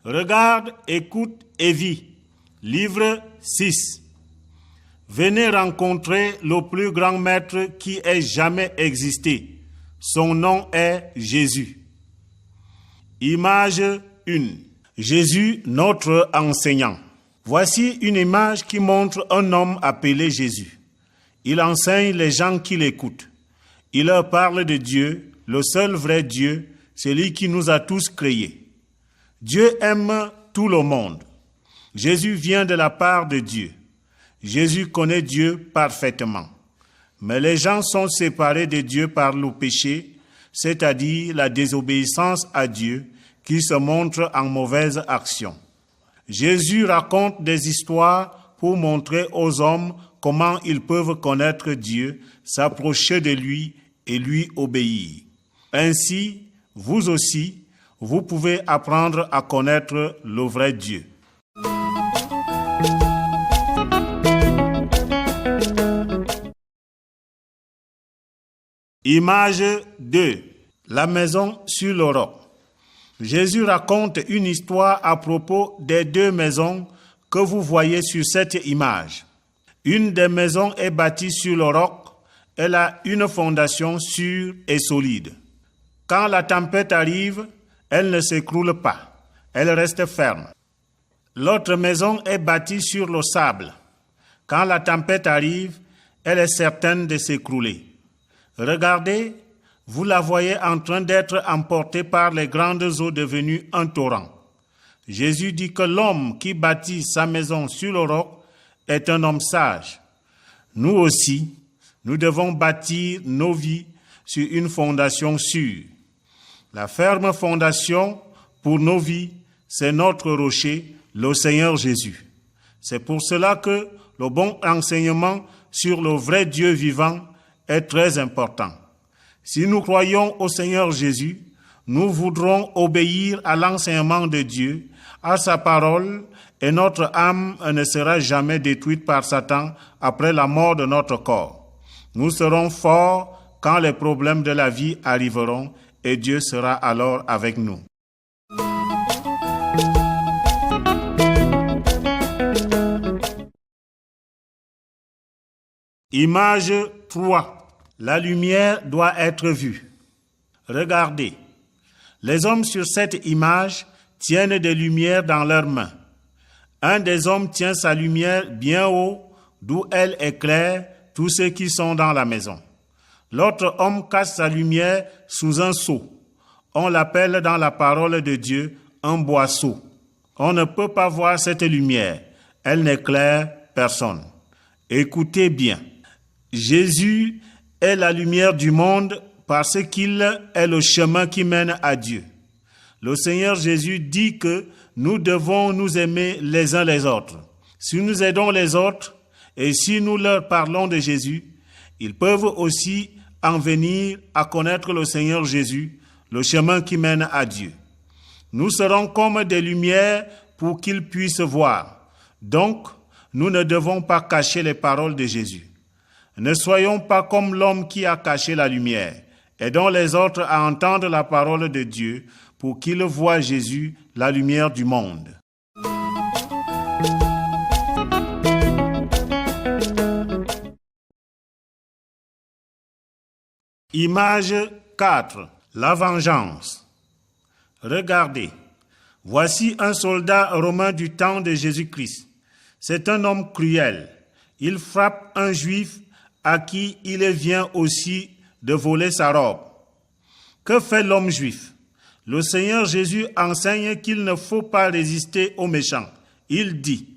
Regarde, écoute et vis. Livre 6. Venez rencontrer le plus grand maître qui ait jamais existé. Son nom est Jésus. Image 1. Jésus, notre enseignant. Voici une image qui montre un homme appelé Jésus. Il enseigne les gens qui l'écoutent. Il leur parle de Dieu, le seul vrai Dieu, celui qui nous a tous créés. Dieu aime tout le monde. Jésus vient de la part de Dieu. Jésus connaît Dieu parfaitement. Mais les gens sont séparés de Dieu par le péché, c'est-à-dire la désobéissance à Dieu, qui se montre en mauvaise action. Jésus raconte des histoires pour montrer aux hommes comment ils peuvent connaître Dieu, s'approcher de lui et lui obéir. Ainsi, vous aussi, vous pouvez apprendre à connaître le vrai Dieu. Image 2. La maison sur le roc. Jésus raconte une histoire à propos des deux maisons que vous voyez sur cette image. Une des maisons est bâtie sur le roc. Elle a une fondation sûre et solide. Quand la tempête arrive, elle ne s'écroule pas, elle reste ferme. L'autre maison est bâtie sur le sable. Quand la tempête arrive, elle est certaine de s'écrouler. Regardez, vous la voyez en train d'être emportée par les grandes eaux devenues un torrent. Jésus dit que l'homme qui bâtit sa maison sur le roc est un homme sage. Nous aussi, nous devons bâtir nos vies sur une fondation sûre. La ferme fondation pour nos vies, c'est notre rocher, le Seigneur Jésus. C'est pour cela que le bon enseignement sur le vrai Dieu vivant est très important. Si nous croyons au Seigneur Jésus, nous voudrons obéir à l'enseignement de Dieu, à sa parole, et notre âme ne sera jamais détruite par Satan après la mort de notre corps. Nous serons forts quand les problèmes de la vie arriveront et Dieu sera alors avec nous. Image 3. La lumière doit être vue. Regardez. Les hommes sur cette image tiennent des lumières dans leurs mains. Un des hommes tient sa lumière bien haut, d'où elle éclaire tous ceux qui sont dans la maison. L'autre homme cache sa lumière sous un seau. On l'appelle dans la parole de Dieu un boisseau. On ne peut pas voir cette lumière. Elle n'éclaire personne. Écoutez bien. Jésus est la lumière du monde parce qu'il est le chemin qui mène à Dieu. Le Seigneur Jésus dit que nous devons nous aimer les uns les autres. Si nous aidons les autres et si nous leur parlons de Jésus, ils peuvent aussi en venir à connaître le Seigneur Jésus, le chemin qui mène à Dieu. Nous serons comme des lumières pour qu'ils puissent voir. Donc, nous ne devons pas cacher les paroles de Jésus. Ne soyons pas comme l'homme qui a caché la lumière. Aidons les autres à entendre la parole de Dieu pour qu'ils voient Jésus, la lumière du monde. Image 4. La vengeance. Regardez. Voici un soldat romain du temps de Jésus-Christ. C'est un homme cruel. Il frappe un juif à qui il vient aussi de voler sa robe. Que fait l'homme juif? Le Seigneur Jésus enseigne qu'il ne faut pas résister aux méchants. Il dit,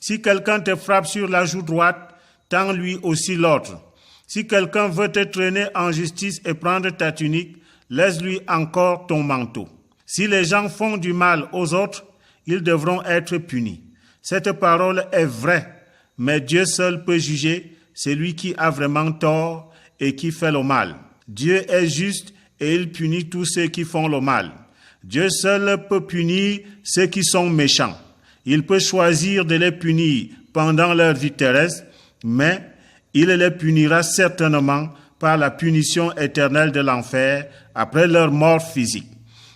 si quelqu'un te frappe sur la joue droite, tends lui aussi l'autre. Si quelqu'un veut te traîner en justice et prendre ta tunique, laisse-lui encore ton manteau. Si les gens font du mal aux autres, ils devront être punis. Cette parole est vraie, mais Dieu seul peut juger celui qui a vraiment tort et qui fait le mal. Dieu est juste et il punit tous ceux qui font le mal. Dieu seul peut punir ceux qui sont méchants. Il peut choisir de les punir pendant leur vie terrestre, mais il les punira certainement par la punition éternelle de l'enfer après leur mort physique.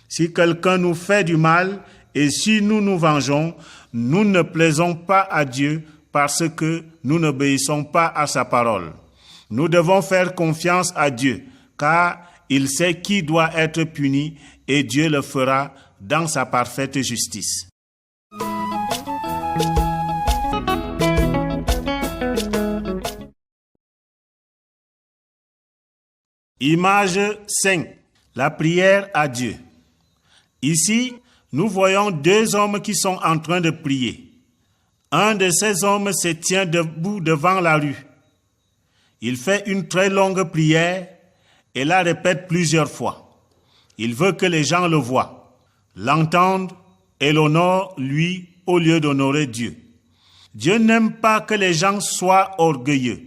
Si quelqu'un nous fait du mal et si nous nous vengeons, nous ne plaisons pas à Dieu parce que nous n'obéissons pas à sa parole. Nous devons faire confiance à Dieu, car il sait qui doit être puni et Dieu le fera dans sa parfaite justice. Image 5. La prière à Dieu. Ici, nous voyons deux hommes qui sont en train de prier. Un de ces hommes se tient debout devant la rue. Il fait une très longue prière et la répète plusieurs fois. Il veut que les gens le voient, l'entendent et l'honorent lui au lieu d'honorer Dieu. Dieu n'aime pas que les gens soient orgueilleux.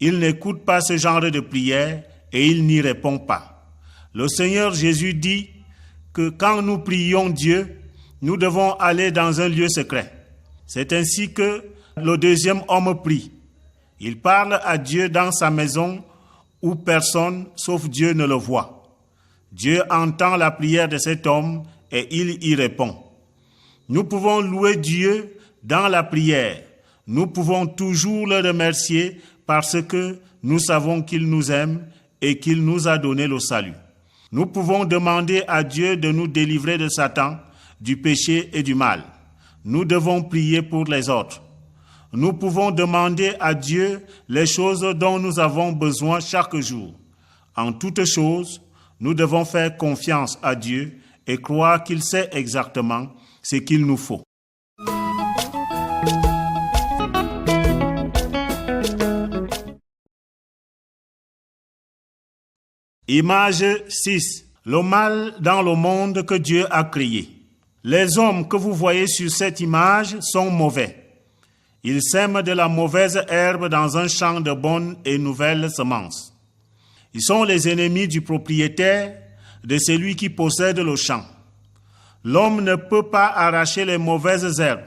Il n'écoute pas ce genre de prière et il n'y répond pas. Le Seigneur Jésus dit que quand nous prions Dieu, nous devons aller dans un lieu secret. C'est ainsi que le deuxième homme prie. Il parle à Dieu dans sa maison où personne sauf Dieu ne le voit. Dieu entend la prière de cet homme et il y répond. Nous pouvons louer Dieu dans la prière. Nous pouvons toujours le remercier parce que nous savons qu'il nous aime et qu'il nous a donné le salut. Nous pouvons demander à Dieu de nous délivrer de Satan, du péché et du mal. Nous devons prier pour les autres. Nous pouvons demander à Dieu les choses dont nous avons besoin chaque jour. En toutes choses, nous devons faire confiance à Dieu et croire qu'il sait exactement ce qu'il nous faut. Image 6. Le mal dans le monde que Dieu a créé. Les hommes que vous voyez sur cette image sont mauvais. Ils sèment de la mauvaise herbe dans un champ de bonnes et nouvelles semences. Ils sont les ennemis du propriétaire, de celui qui possède le champ. L'homme ne peut pas arracher les mauvaises herbes.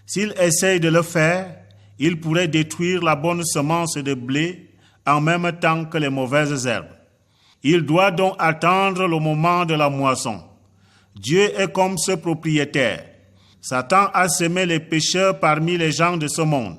S'il essaye de le faire, il pourrait détruire la bonne semence de blé en même temps que les mauvaises herbes. Il doit donc attendre le moment de la moisson. Dieu est comme ce propriétaire. Satan a semé les pécheurs parmi les gens de ce monde.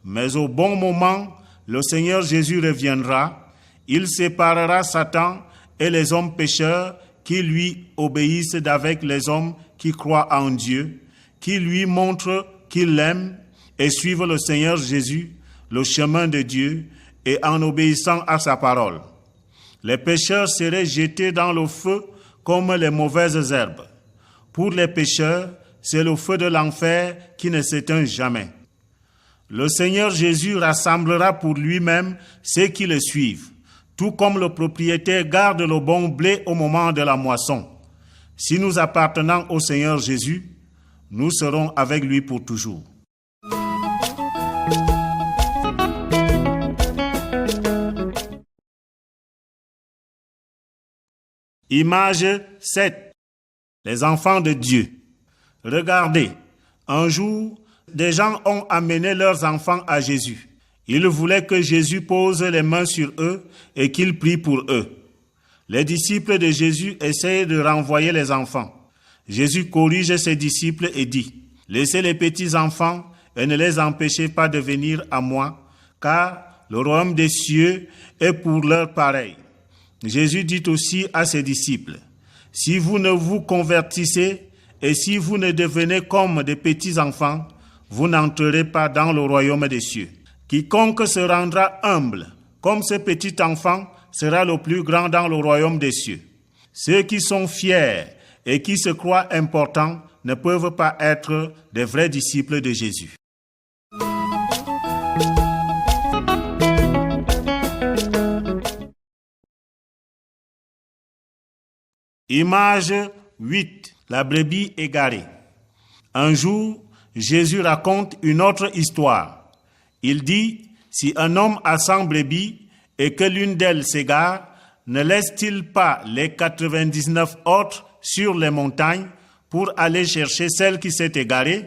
Mais au bon moment, le Seigneur Jésus reviendra. Il séparera Satan et les hommes pécheurs qui lui obéissent d'avec les hommes qui croient en Dieu, qui lui montrent qu'ils l'aiment et suivent le Seigneur Jésus, le chemin de Dieu, et en obéissant à sa parole. Les pécheurs seraient jetés dans le feu comme les mauvaises herbes. Pour les pécheurs, c'est le feu de l'enfer qui ne s'éteint jamais. Le Seigneur Jésus rassemblera pour lui-même ceux qui le suivent, tout comme le propriétaire garde le bon blé au moment de la moisson. Si nous appartenons au Seigneur Jésus, nous serons avec lui pour toujours. Image 7. Les enfants de Dieu. Regardez, un jour, des gens ont amené leurs enfants à Jésus. Ils voulaient que Jésus pose les mains sur eux et qu'il prie pour eux. Les disciples de Jésus essayent de renvoyer les enfants. Jésus corrige ses disciples et dit, « Laissez les petits enfants et ne les empêchez pas de venir à moi, car le royaume des cieux est pour leurs pareils. » Jésus dit aussi à ses disciples, « Si vous ne vous convertissez et si vous ne devenez comme des petits enfants, vous n'entrerez pas dans le royaume des cieux. Quiconque se rendra humble comme ce petit enfant sera le plus grand dans le royaume des cieux. Ceux qui sont fiers et qui se croient importants ne peuvent pas être des vrais disciples de Jésus. » Image 8. La brebis égarée. Un jour, Jésus raconte une autre histoire. Il dit, si un homme a 100 brebis et que l'une d'elles s'égare, ne laisse-t-il pas les 99 autres sur les montagnes pour aller chercher celle qui s'est égarée?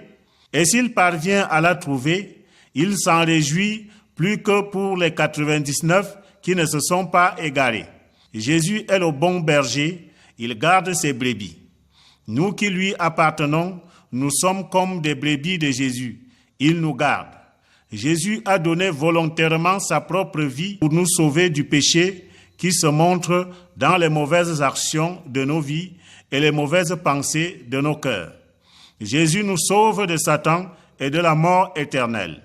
Et s'il parvient à la trouver, Il s'en réjouit plus que pour les 99 qui ne se sont pas égarés. Jésus est le bon berger, il garde ses brebis. Nous qui lui appartenons, nous sommes comme des brebis de Jésus. Il nous garde. Jésus a donné volontairement sa propre vie pour nous sauver du péché qui se montre dans les mauvaises actions de nos vies et les mauvaises pensées de nos cœurs. Jésus nous sauve de Satan et de la mort éternelle.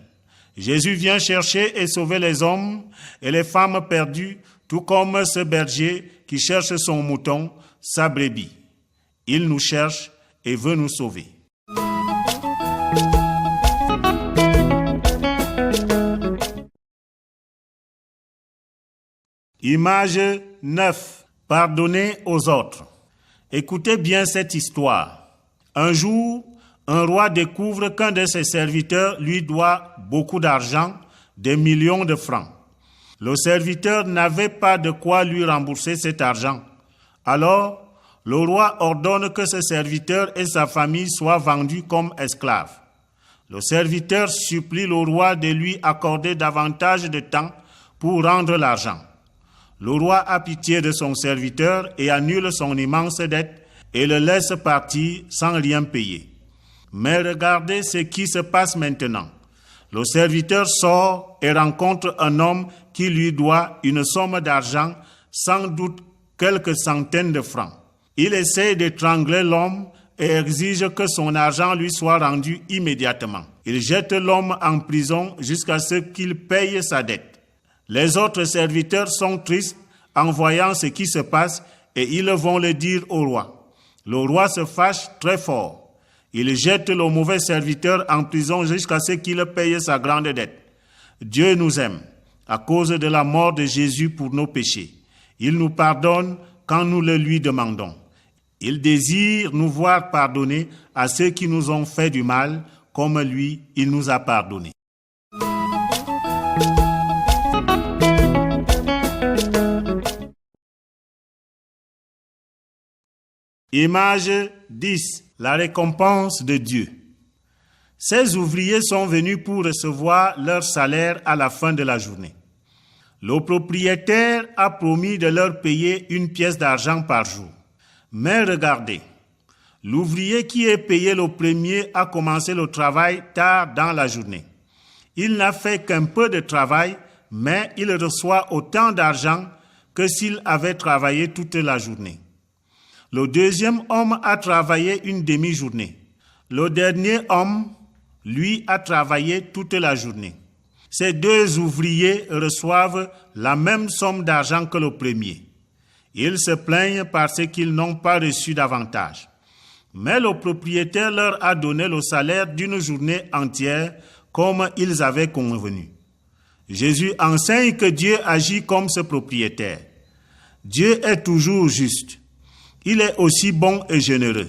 Jésus vient chercher et sauver les hommes et les femmes perdues, tout comme ce berger qui cherche son mouton, sa brebis. Il nous cherche et veut nous sauver. Image 9. Pardonner aux autres. Écoutez bien cette histoire. Un jour, un roi découvre qu'un de ses serviteurs lui doit beaucoup d'argent, des millions de francs. Le serviteur n'avait pas de quoi lui rembourser cet argent. Alors, le roi ordonne que ce serviteur et sa famille soient vendus comme esclaves. Le serviteur supplie le roi de lui accorder davantage de temps pour rendre l'argent. Le roi a pitié de son serviteur et annule son immense dette et le laisse partir sans rien payer. Mais regardez ce qui se passe maintenant. Le serviteur sort et rencontre un homme qui lui doit une somme d'argent, sans doute quelques centaines de francs. Il essaie d'étrangler l'homme et exige que son argent lui soit rendu immédiatement. Il jette l'homme en prison jusqu'à ce qu'il paye sa dette. Les autres serviteurs sont tristes en voyant ce qui se passe et ils vont le dire au roi. Le roi se fâche très fort. Il jette le mauvais serviteur en prison jusqu'à ce qu'il paye sa grande dette. Dieu nous aime à cause de la mort de Jésus pour nos péchés. Il nous pardonne quand nous le lui demandons. Il désire nous voir pardonner à ceux qui nous ont fait du mal, comme lui, il nous a pardonné. Image 10. La récompense de Dieu. Ces ouvriers sont venus pour recevoir leur salaire à la fin de la journée. Le propriétaire a promis de leur payer une pièce d'argent par jour. Mais regardez, l'ouvrier qui est payé le premier a commencé le travail tard dans la journée. Il n'a fait qu'un peu de travail, mais il reçoit autant d'argent que s'il avait travaillé toute la journée. Le deuxième homme a travaillé une demi-journée. Le dernier homme, lui, a travaillé toute la journée. Ces deux ouvriers reçoivent la même somme d'argent que le premier. Ils se plaignent parce qu'ils n'ont pas reçu davantage. Mais le propriétaire leur a donné le salaire d'une journée entière comme ils avaient convenu. Jésus enseigne que Dieu agit comme ce propriétaire. Dieu est toujours juste. Il est aussi bon et généreux.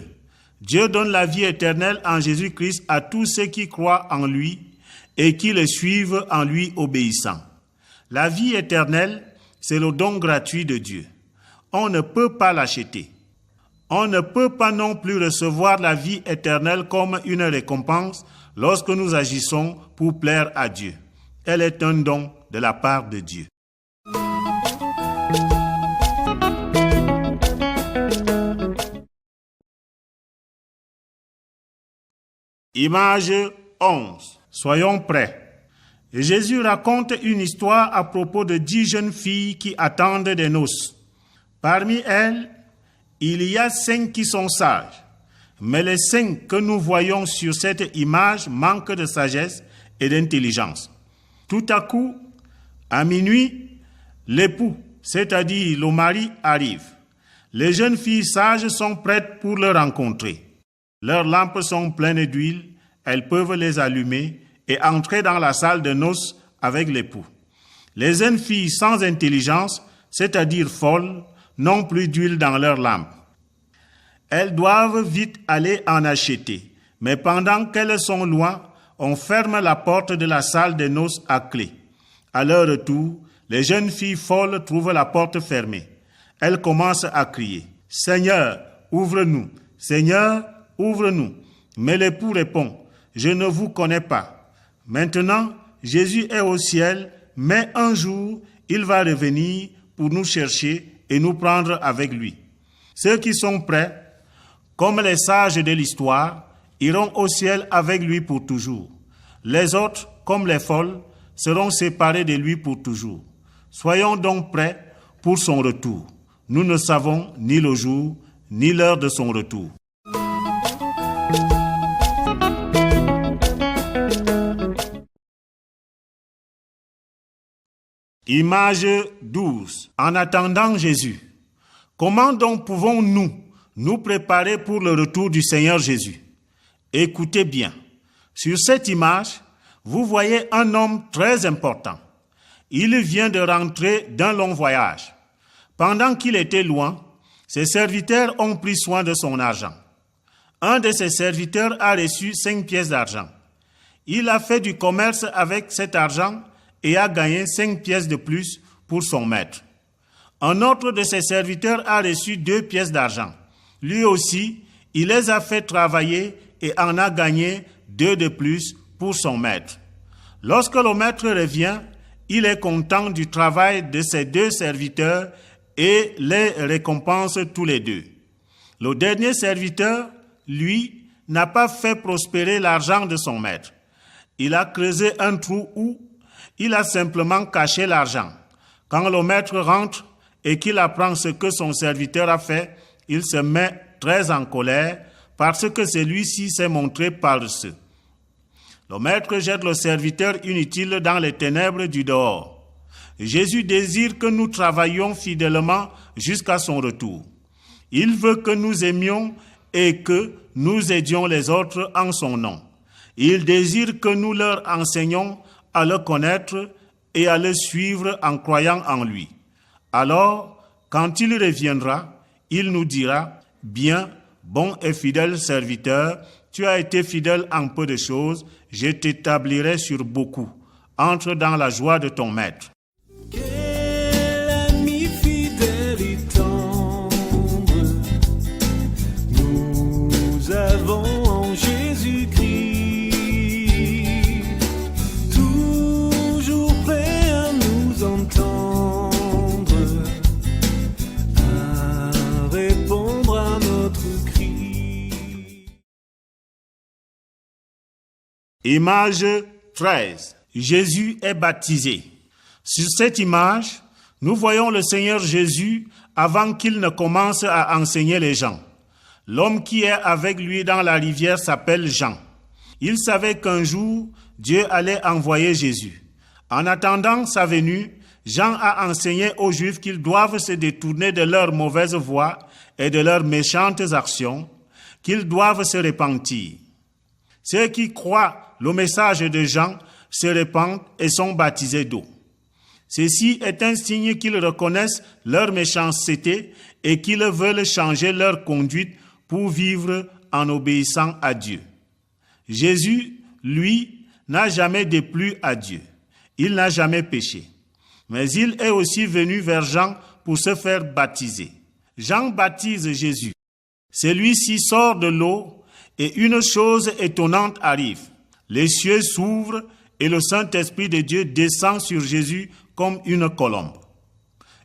Dieu donne la vie éternelle en Jésus-Christ à tous ceux qui croient en lui et qui le suivent en lui obéissant. La vie éternelle, c'est le don gratuit de Dieu. On ne peut pas l'acheter. On ne peut pas non plus recevoir la vie éternelle comme une récompense lorsque nous agissons pour plaire à Dieu. Elle est un don de la part de Dieu. Image 11. Soyons prêts. Et Jésus raconte une histoire à propos de 10 jeunes filles qui attendent des noces. Parmi elles, il y a 5 qui sont sages. Mais les 5 que nous voyons sur cette image manquent de sagesse et d'intelligence. Tout à coup, à minuit, l'époux, c'est-à-dire le mari, arrive. Les jeunes filles sages sont prêtes pour le rencontrer. Leurs lampes sont pleines d'huile, elles peuvent les allumer et entrer dans la salle de noces avec l'époux. Les jeunes filles sans intelligence, c'est-à-dire folles, n'ont plus d'huile dans leurs lampes. Elles doivent vite aller en acheter, mais pendant qu'elles sont loin, on ferme la porte de la salle de noces à clé. À leur retour, les jeunes filles folles trouvent la porte fermée. Elles commencent à crier « Seigneur, ouvre-nous ! Seigneur, ouvre-nous !» Mais l'époux répond « Je ne vous connais pas. Maintenant, Jésus est au ciel, mais un jour, il va revenir pour nous chercher et nous prendre avec lui. Ceux qui sont prêts, comme les sages de l'histoire, iront au ciel avec lui pour toujours. Les autres, comme les folles, seront séparés de lui pour toujours. Soyons donc prêts pour son retour. Nous ne savons ni le jour, ni l'heure de son retour. Image 12. En attendant Jésus. Comment donc pouvons-nous nous préparer pour le retour du Seigneur Jésus? Écoutez bien. Sur cette image, vous voyez un homme très important. Il vient de rentrer d'un long voyage. Pendant qu'il était loin, ses serviteurs ont pris soin de son argent. Un de ses serviteurs a reçu 5 pièces d'argent. Il a fait du commerce avec cet argent et a gagné 5 pièces de plus pour son maître. Un autre de ses serviteurs a reçu 2 pièces d'argent. Lui aussi, il les a fait travailler et en a gagné 2 de plus pour son maître. Lorsque le maître revient, il est content du travail de ses 2 serviteurs et les récompense tous les 2. Le dernier serviteur, lui, n'a pas fait prospérer l'argent de son maître. Il a creusé un trou où il a simplement caché l'argent. Quand le maître rentre et qu'il apprend ce que son serviteur a fait, il se met très en colère parce que celui-ci s'est montré paresseux. Le maître jette le serviteur inutile dans les ténèbres du dehors. Jésus désire que nous travaillions fidèlement jusqu'à son retour. Il veut que nous aimions et que nous aidions les autres en son nom. Il désire que nous leur enseignions à le connaître et à le suivre en croyant en lui. Alors, quand il reviendra, il nous dira, « Bien, bon et fidèle serviteur, tu as été fidèle en peu de choses, je t'établirai sur beaucoup. Entre dans la joie de ton maître. » Quel ami fidèle et tendre nous avons en Jésus-Christ, toujours prêt à nous entendre, à répondre à notre cri. Image 13. Jésus est baptisé. Sur cette image, nous voyons le Seigneur Jésus avant qu'il ne commence à enseigner les gens. L'homme qui est avec lui dans la rivière s'appelle Jean. Il savait qu'un jour, Dieu allait envoyer Jésus. En attendant sa venue, Jean a enseigné aux Juifs qu'ils doivent se détourner de leurs mauvaises voies et de leurs méchantes actions, qu'ils doivent se repentir. Ceux qui croient le message de Jean se repentent et sont baptisés d'eau. Ceci est un signe qu'ils reconnaissent leur méchanceté et qu'ils veulent changer leur conduite pour vivre en obéissant à Dieu. Jésus, lui, n'a jamais déplu à Dieu. Il n'a jamais péché. Mais il est aussi venu vers Jean pour se faire baptiser. Jean baptise Jésus. Celui-ci sort de l'eau et une chose étonnante arrive. Les cieux s'ouvrent et le Saint-Esprit de Dieu descend sur Jésus comme une colombe.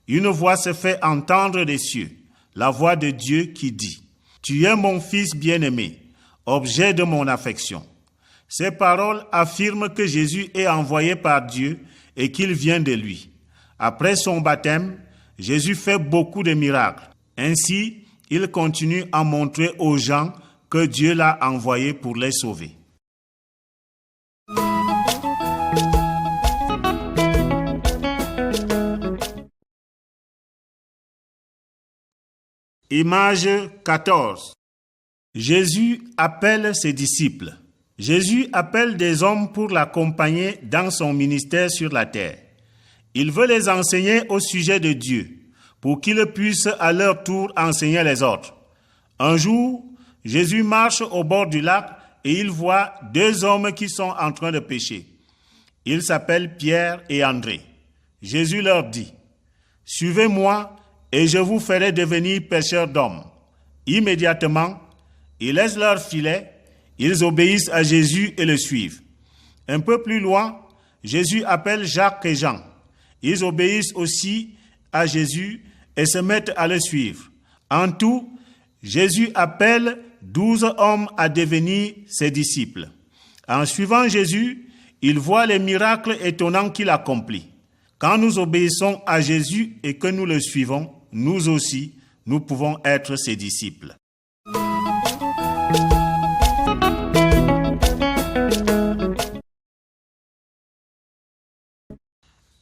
Une voix se fait entendre des cieux, la voix de Dieu qui dit, « Tu es mon Fils bien-aimé, objet de mon affection. » Ces paroles affirment que Jésus est envoyé par Dieu et qu'il vient de lui. Après son baptême, Jésus fait beaucoup de miracles. Ainsi, il continue à montrer aux gens que Dieu l'a envoyé pour les sauver. Image 14. Jésus appelle ses disciples. Jésus appelle des hommes pour l'accompagner dans son ministère sur la terre. Il veut les enseigner au sujet de Dieu, pour qu'ils puissent à leur tour enseigner les autres. Un jour, Jésus marche au bord du lac et il voit 2 hommes qui sont en train de pêcher. Ils s'appellent Pierre et André. Jésus leur dit, « Suivez-moi et je vous ferai devenir pêcheurs d'hommes. » Immédiatement, ils laissent leur filet, ils obéissent à Jésus et le suivent. Un peu plus loin, Jésus appelle Jacques et Jean. Ils obéissent aussi à Jésus et se mettent à le suivre. En tout, Jésus appelle 12 hommes à devenir ses disciples. En suivant Jésus, ils voient les miracles étonnants qu'il accomplit. Quand nous obéissons à Jésus et que nous le suivons, nous aussi, nous pouvons être ses disciples.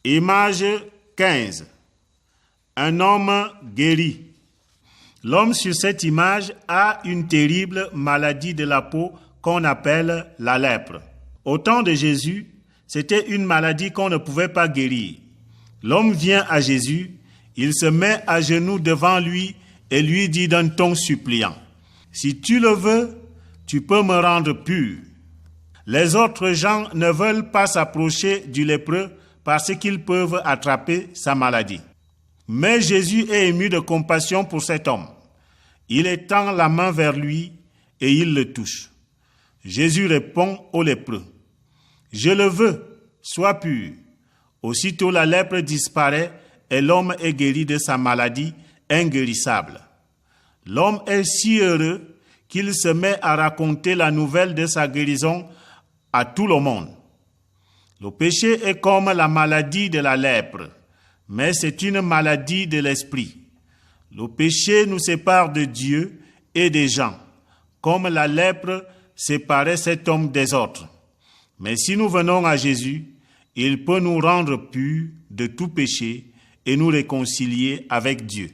Image 15. Un homme guéri. L'homme sur cette image a une terrible maladie de la peau qu'on appelle la lèpre. Au temps de Jésus, c'était une maladie qu'on ne pouvait pas guérir. L'homme vient à Jésus, il se met à genoux devant lui et lui dit d'un ton suppliant, « Si tu le veux, tu peux me rendre pur. » Les autres gens ne veulent pas s'approcher du lépreux parce qu'ils peuvent attraper sa maladie. Mais Jésus est ému de compassion pour cet homme. Il étend la main vers lui et il le touche. Jésus répond au lépreux, « Je le veux, sois pur. » Aussitôt la lèpre disparaît et l'homme est guéri de sa maladie inguérissable. L'homme est si heureux qu'il se met à raconter la nouvelle de sa guérison à tout le monde. Le péché est comme la maladie de la lèpre, mais c'est une maladie de l'esprit. Le péché nous sépare de Dieu et des gens, comme la lèpre séparait cet homme des autres. Mais si nous venons à Jésus, il peut nous rendre purs de tout péché et nous réconcilier avec Dieu.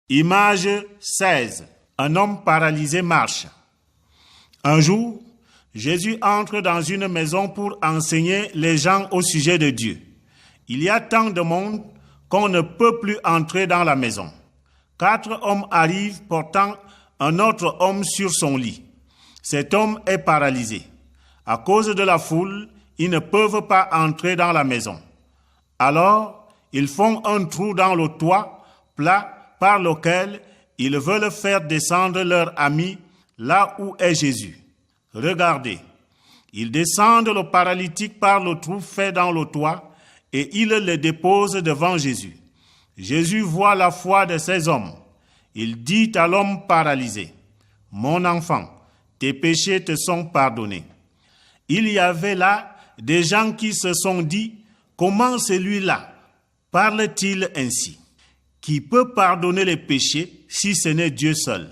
Image 16. Un homme paralysé marche. Un jour, Jésus entre dans une maison pour enseigner les gens au sujet de Dieu. Il y a tant de monde qu'on ne peut plus entrer dans la maison. 4 hommes arrivent portant un autre homme sur son lit. Cet homme est paralysé. À cause de la foule, ils ne peuvent pas entrer dans la maison. Alors, ils font un trou dans le toit plat par lequel ils veulent faire descendre leur ami là où est Jésus. Regardez, ils descendent le paralytique par le trou fait dans le toit et ils le déposent devant Jésus. Jésus voit la foi de ces hommes. Il dit à l'homme paralysé, « Mon enfant, tes péchés te sont pardonnés. » Il y avait là des gens qui se sont dit, « Comment celui-là parle-t-il ainsi ? Qui peut pardonner les péchés si ce n'est Dieu seul ?»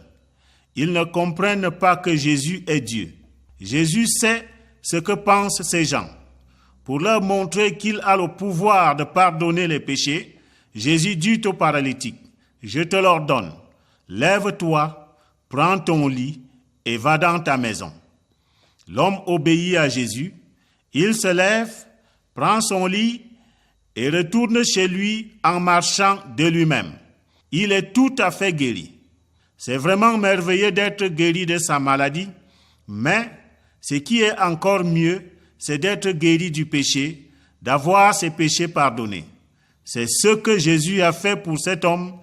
Ils ne comprennent pas que Jésus est Dieu. Jésus sait ce que pensent ces gens. Pour leur montrer qu'il a le pouvoir de pardonner les péchés, Jésus dit au paralytique, « Je te l'ordonne, lève-toi, prends ton lit et va dans ta maison. » L'homme obéit à Jésus, il se lève, prend son lit et retourne chez lui en marchant de lui-même. Il est tout à fait guéri. C'est vraiment merveilleux d'être guéri de sa maladie, mais ce qui est encore mieux, c'est d'être guéri du péché, d'avoir ses péchés pardonnés. C'est ce que Jésus a fait pour cet homme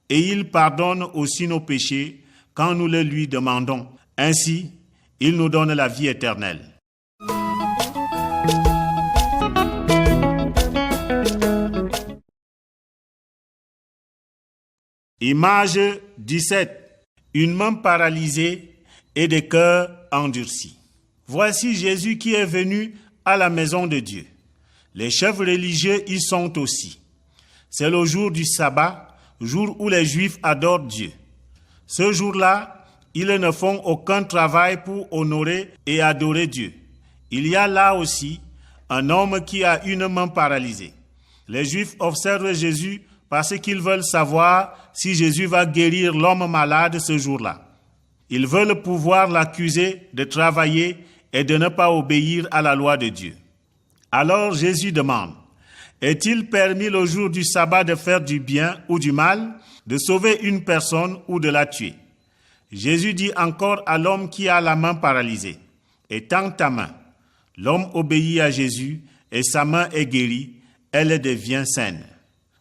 et il pardonne aussi nos péchés quand nous le lui demandons. Ainsi, il nous donne la vie éternelle. Image 17. Une main paralysée et des cœurs endurcis. Voici Jésus qui est venu à la maison de Dieu. Les chefs religieux y sont aussi. C'est le jour du sabbat, jour où les Juifs adorent Dieu. Ce jour-là, ils ne font aucun travail pour honorer et adorer Dieu. Il y a là aussi un homme qui a une main paralysée. Les Juifs observent Jésus parce qu'ils veulent savoir si Jésus va guérir l'homme malade ce jour-là. Ils veulent pouvoir l'accuser de travailler et de ne pas obéir à la loi de Dieu. Alors Jésus demande, « Est-il permis le jour du sabbat de faire du bien ou du mal, de sauver une personne ou de la tuer ?» Jésus dit encore à l'homme qui a la main paralysée, « Étends ta main. » L'homme obéit à Jésus et sa main est guérie, elle devient saine.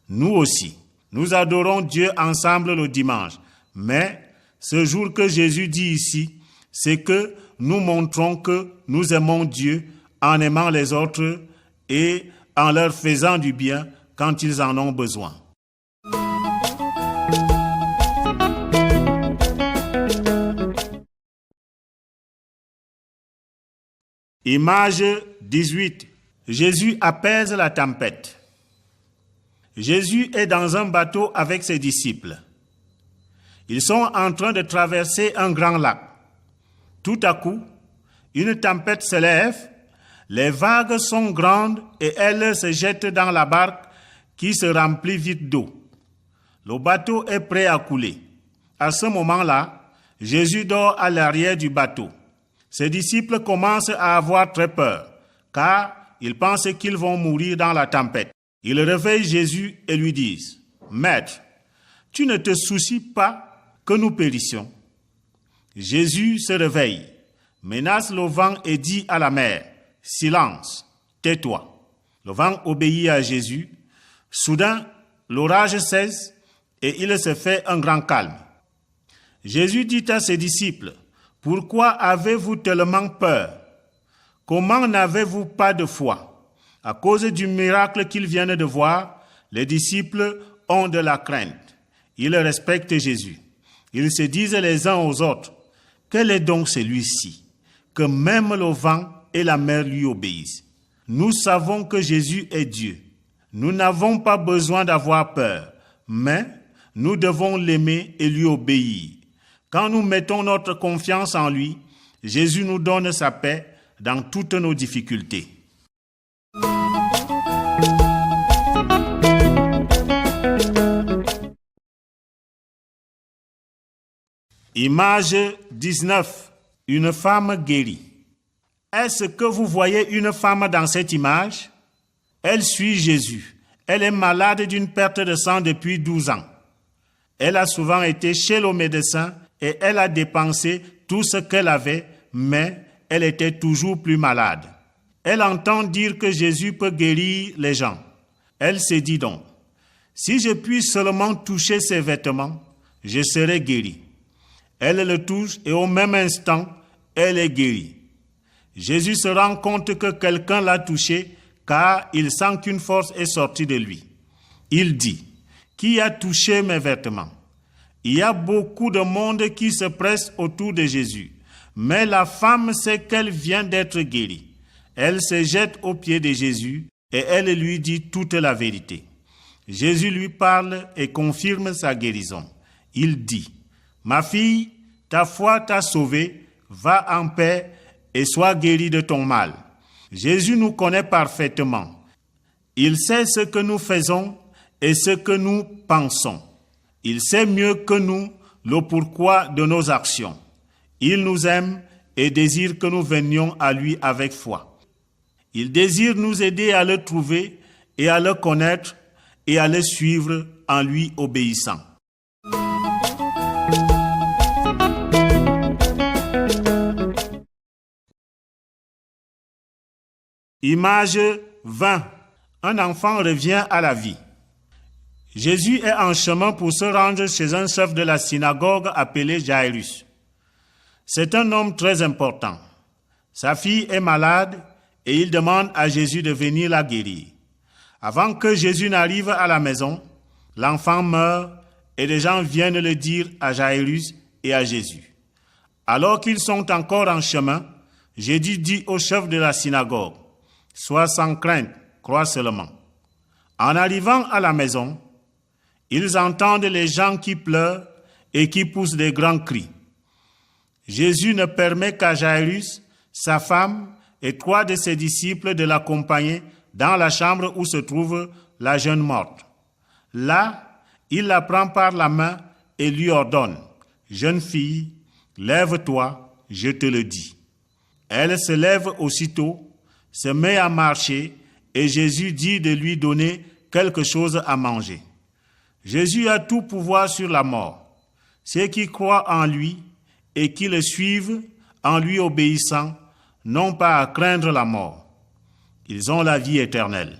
Nous aussi, nous adorons Dieu ensemble le dimanche, Mais ce jour que Jésus dit ici, c'est que nous montrons que nous aimons Dieu en aimant les autres et en leur faisant du bien quand ils en ont besoin. Image 18. Jésus apaise la tempête. Jésus est dans un bateau avec ses disciples. Ils sont en train de traverser un grand lac. Tout à coup, une tempête se lève, les vagues sont grandes et elles se jettent dans la barque qui se remplit vite d'eau. Le bateau est prêt à couler. À ce moment-là, Jésus dort à l'arrière du bateau. Ses disciples commencent à avoir très peur, car ils pensent qu'ils vont mourir dans la tempête. Ils réveillent Jésus et lui disent, « Maître, tu ne te soucies pas que nous périssions. » Jésus se réveille, menace le vent et dit à la mer, « Silence, tais-toi. » Le vent obéit à Jésus. Soudain, l'orage cesse et il se fait un grand calme. Jésus dit à ses disciples, « Pourquoi avez-vous tellement peur? Comment n'avez-vous pas de foi ?» À cause du miracle qu'ils viennent de voir, les disciples ont de la crainte. Ils respectent Jésus. Ils se disent les uns aux autres, « Quel est donc celui-ci, que même le vent et la mer lui obéissent? » Nous savons que Jésus est Dieu. Nous n'avons pas besoin d'avoir peur, mais nous devons l'aimer et lui obéir. Quand nous mettons notre confiance en lui, Jésus nous donne sa paix dans toutes nos difficultés. Image 19. Une femme guérie. Est-ce que vous voyez une femme dans cette image? Elle suit Jésus. Elle est malade d'une perte de sang depuis 12 ans. Elle a souvent été chez le médecin et elle a dépensé tout ce qu'elle avait, mais elle était toujours plus malade. Elle entend dire que Jésus peut guérir les gens. Elle se dit donc, si je puis seulement toucher ses vêtements, je serai guérie. Elle le touche et au même instant, elle est guérie. Jésus se rend compte que quelqu'un l'a touché car il sent qu'une force est sortie de lui. Il dit, « Qui a touché mes vêtements ?» Il y a beaucoup de monde qui se presse autour de Jésus, mais la femme sait qu'elle vient d'être guérie. Elle se jette aux pieds de Jésus et elle lui dit toute la vérité. Jésus lui parle et confirme sa guérison. Il dit, « Ma fille, ta foi t'a sauvée, va en paix et sois guérie de ton mal. » Jésus nous connaît parfaitement. Il sait ce que nous faisons et ce que nous pensons. Il sait mieux que nous le pourquoi de nos actions. Il nous aime et désire que nous venions à lui avec foi. Il désire nous aider à le trouver et à le connaître et à le suivre en lui obéissant. Image 20. Un enfant revient à la vie. Jésus est en chemin pour se rendre chez un chef de la synagogue appelé Jairus. C'est un homme très important. Sa fille est malade et il demande à Jésus de venir la guérir. Avant que Jésus n'arrive à la maison, l'enfant meurt et les gens viennent le dire à Jairus et à Jésus. Alors qu'ils sont encore en chemin, Jésus dit au chef de la synagogue, « Sois sans crainte, crois seulement. » En arrivant à la maison, ils entendent les gens qui pleurent et qui poussent des grands cris. Jésus ne permet qu'à Jairus, sa femme et 3 de ses disciples de l'accompagner dans la chambre où se trouve la jeune morte. Là, il la prend par la main et lui ordonne, « Jeune fille, lève-toi, je te le dis. » Elle se lève aussitôt, se met à marcher et Jésus dit de lui donner quelque chose à manger. Jésus a tout pouvoir sur la mort. Ceux qui croient en lui et qui le suivent en lui obéissant n'ont pas à craindre la mort. Ils ont la vie éternelle.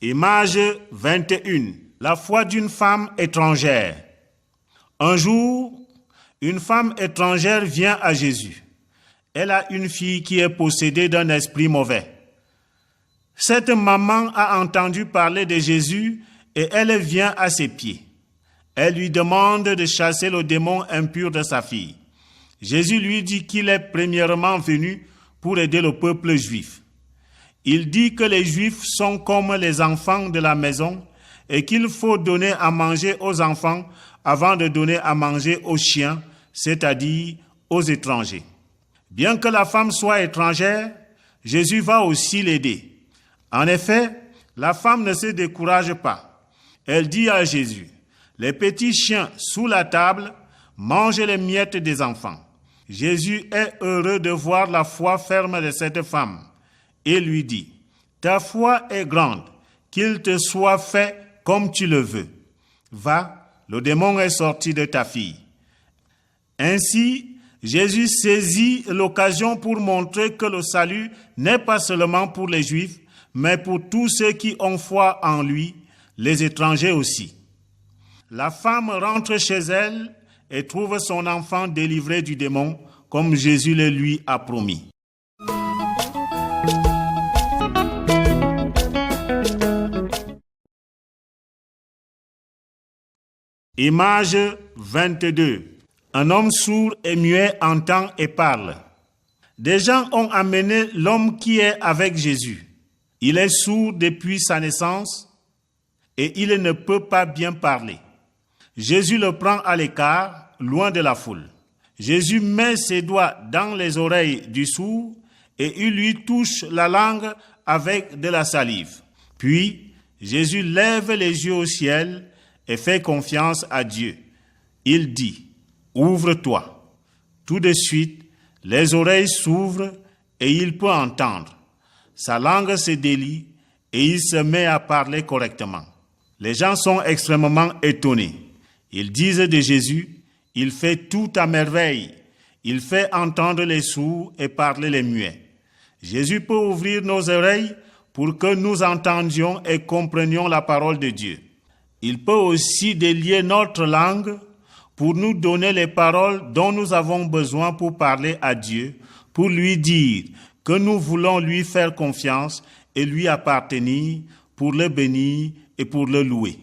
Image 21. La foi d'une femme étrangère. Un jour, une femme étrangère vient à Jésus. Elle a une fille qui est possédée d'un esprit mauvais. Cette maman a entendu parler de Jésus et elle vient à ses pieds. Elle lui demande de chasser le démon impur de sa fille. Jésus lui dit qu'il est premièrement venu pour aider le peuple juif. Il dit que les Juifs sont comme les enfants de la maison et qu'il faut donner à manger aux enfants avant de donner à manger aux chiens, c'est-à-dire aux étrangers. Bien que la femme soit étrangère, Jésus va aussi l'aider. En effet, la femme ne se décourage pas. Elle dit à Jésus, « Les petits chiens sous la table mangent les miettes des enfants. » Jésus est heureux de voir la foi ferme de cette femme et lui dit, « Ta foi est grande, qu'il te soit fait comme tu le veux. Va, le démon est sorti de ta fille. » Ainsi, Jésus saisit l'occasion pour montrer que le salut n'est pas seulement pour les Juifs, mais pour tous ceux qui ont foi en lui, les étrangers aussi. La femme rentre chez elle et trouve son enfant délivré du démon, comme Jésus le lui a promis. Image 22. Un homme sourd et muet entend et parle. Des gens ont amené l'homme qui est avec Jésus. Il est sourd depuis sa naissance et il ne peut pas bien parler. Jésus le prend à l'écart, loin de la foule. Jésus met ses doigts dans les oreilles du sourd et il lui touche la langue avec de la salive. Puis, Jésus lève les yeux au ciel et fait confiance à Dieu. Il dit, « Ouvre-toi ». Tout de suite, les oreilles s'ouvrent et il peut entendre. Sa langue se délie et il se met à parler correctement. Les gens sont extrêmement étonnés. Ils disent de Jésus, « Il fait tout à merveille. Il fait entendre les sourds et parler les muets. » Jésus peut ouvrir nos oreilles pour que nous entendions et comprenions la parole de Dieu. Il peut aussi délier notre langue pour nous donner les paroles dont nous avons besoin pour parler à Dieu, pour lui dire que nous voulons lui faire confiance et lui appartenir, pour le bénir et pour le louer.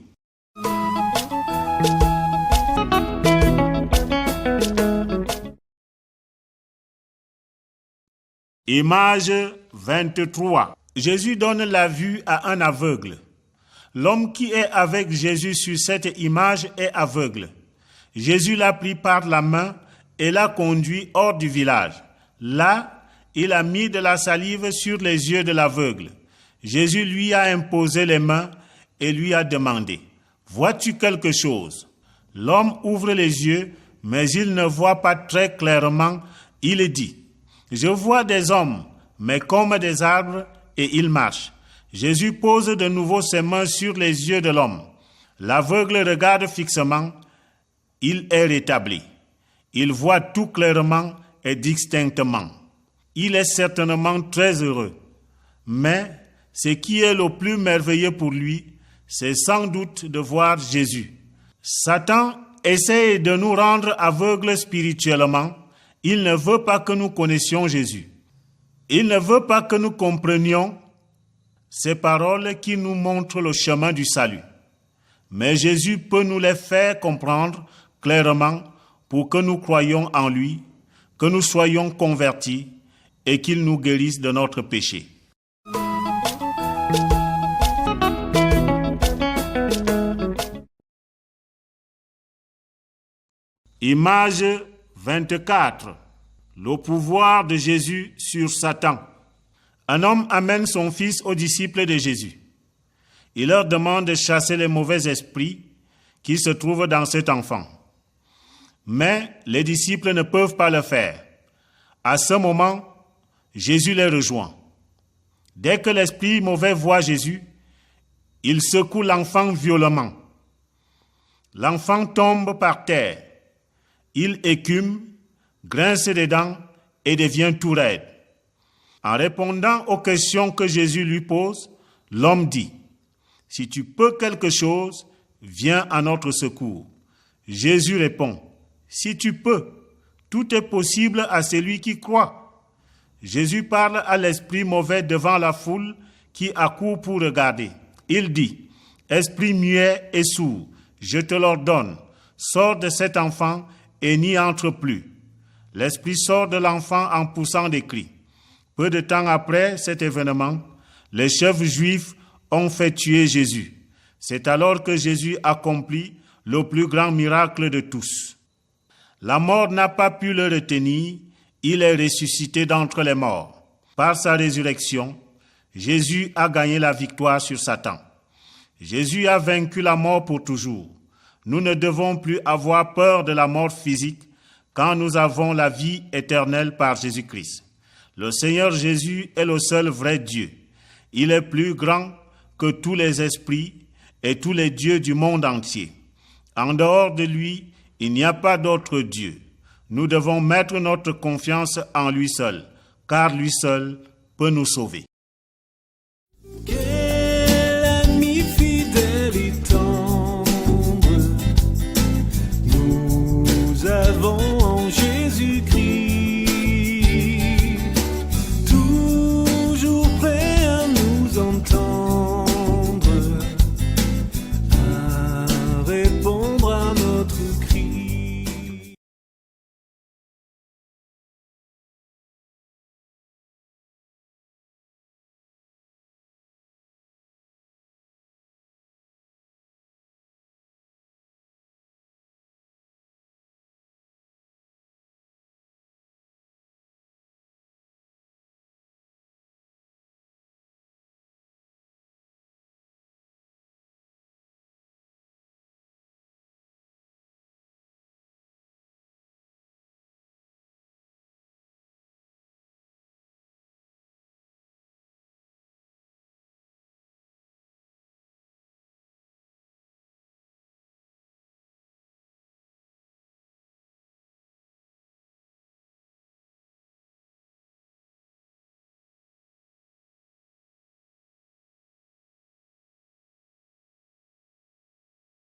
Image 23. Jésus donne la vue à un aveugle. L'homme qui est avec Jésus sur cette image est aveugle. Jésus l'a pris par la main et l'a conduit hors du village. Là, il a mis de la salive sur les yeux de l'aveugle. Jésus lui a imposé les mains et lui a demandé, « Vois-tu quelque chose ?» L'homme ouvre les yeux, mais il ne voit pas très clairement. Il dit, « Je vois des hommes, mais comme des arbres, et ils marchent. » Jésus pose de nouveau ses mains sur les yeux de l'homme. L'aveugle regarde fixement. Il est rétabli. Il voit tout clairement et distinctement. Il est certainement très heureux. Mais ce qui est le plus merveilleux pour lui, c'est sans doute de voir Jésus. Satan essaie de nous rendre aveugles spirituellement. Il ne veut pas que nous connaissions Jésus. Il ne veut pas que nous comprenions ces paroles qui nous montrent le chemin du salut. Mais Jésus peut nous les faire comprendre clairement pour que nous croyions en lui, que nous soyons convertis et qu'il nous guérisse de notre péché. Image 24. Le pouvoir de Jésus sur Satan. Un homme amène son fils aux disciples de Jésus. Il leur demande de chasser les mauvais esprits qui se trouvent dans cet enfant. Mais les disciples ne peuvent pas le faire. À ce moment, Jésus les rejoint. Dès que l'esprit mauvais voit Jésus, il secoue l'enfant violemment. L'enfant tombe par terre. Il écume, grince des dents et devient tout raide. En répondant aux questions que Jésus lui pose, l'homme dit, si tu peux quelque chose, viens à notre secours. Jésus répond, si tu peux, tout est possible à celui qui croit. Jésus parle à l'esprit mauvais devant la foule qui accourt pour regarder. Il dit, esprit muet et sourd, je te l'ordonne, sors de cet enfant et n'y entre plus. L'esprit sort de l'enfant en poussant des cris. Peu de temps après cet événement, les chefs juifs ont fait tuer Jésus. C'est alors que Jésus accomplit le plus grand miracle de tous. La mort n'a pas pu le retenir, il est ressuscité d'entre les morts. Par sa résurrection, Jésus a gagné la victoire sur Satan. Jésus a vaincu la mort pour toujours. Nous ne devons plus avoir peur de la mort physique quand nous avons la vie éternelle par Jésus-Christ. Le Seigneur Jésus est le seul vrai Dieu. Il est plus grand que tous les esprits et tous les dieux du monde entier. En dehors de lui, il n'y a pas d'autre Dieu. Nous devons mettre notre confiance en lui seul, car lui seul peut nous sauver.